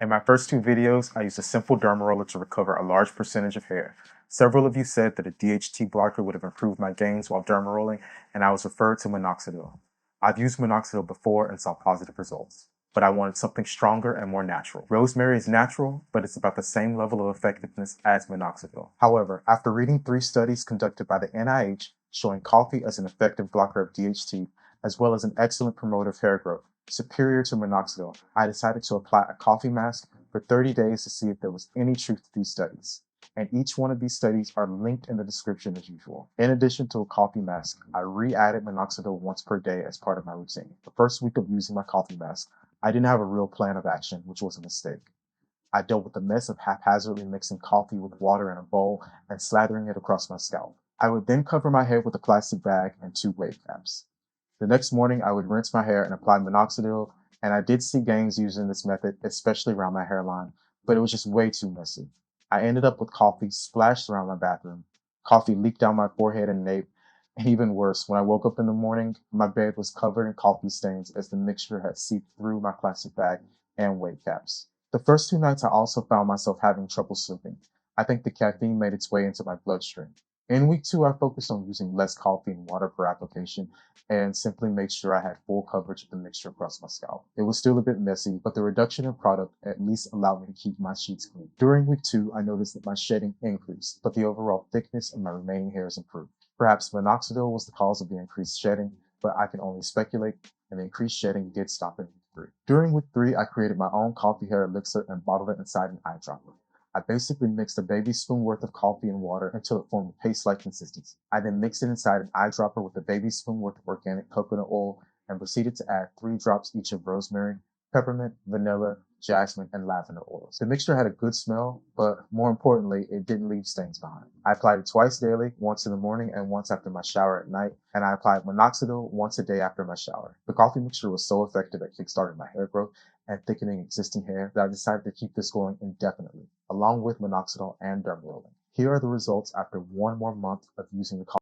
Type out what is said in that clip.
In my first two videos, I used a simple derma roller to recover a large percentage of hair. Several of you said that a DHT blocker would have improved my gains while derma rolling, and I was referred to minoxidil. I've used minoxidil before and saw positive results, but I wanted something stronger and more natural. Rosemary is natural, but it's about the same level of effectiveness as minoxidil. However, after reading 3 studies conducted by the NIH showing coffee as an effective blocker of DHT, as well as an excellent promoter of hair growth, superior to minoxidil, I decided to apply a coffee mask for 30 days to see if there was any truth to these studies. And each one of these studies are linked in the description as usual. In addition to a coffee mask, I re-added minoxidil once per day as part of my routine. The first week of using my coffee mask, I didn't have a real plan of action, which was a mistake. I dealt with the mess of haphazardly mixing coffee with water in a bowl and slathering it across my scalp. I would then cover my head with a plastic bag and 2 wave caps. The next morning, I would rinse my hair and apply minoxidil, and I did see gains using this method, especially around my hairline, but it was just way too messy. I ended up with coffee splashed around my bathroom. Coffee leaked down my forehead and nape, and even worse, when I woke up in the morning, my bed was covered in coffee stains as the mixture had seeped through my plastic bag and wave caps. The first 2 nights, I also found myself having trouble sleeping. I think the caffeine made its way into my bloodstream. In week 2, I focused on using less coffee and water per application and simply made sure I had full coverage of the mixture across my scalp. It was still a bit messy, but the reduction in product at least allowed me to keep my sheets clean. During week 2, I noticed that my shedding increased, but the overall thickness of my remaining hairs improved. Perhaps minoxidil was the cause of the increased shedding, but I can only speculate, and the increased shedding did stop in week 3. During week 3, I created my own coffee hair elixir and bottled it inside an eyedropper. I basically mixed a baby spoon worth of coffee and water until it formed a paste-like consistency. I then mixed it inside an eyedropper with a baby spoon worth of organic coconut oil and proceeded to add 3 drops each of rosemary, peppermint, vanilla, jasmine, and lavender oils. The mixture had a good smell, but more importantly, it didn't leave stains behind. I applied it twice daily, once in the morning and once after my shower at night, and I applied minoxidil once a day after my shower. The coffee mixture was so effective at kickstarting my hair growth and thickening existing hair that I decided to keep this going indefinitely, along with minoxidil and derma rolling. Here are the results after 1 more month of using the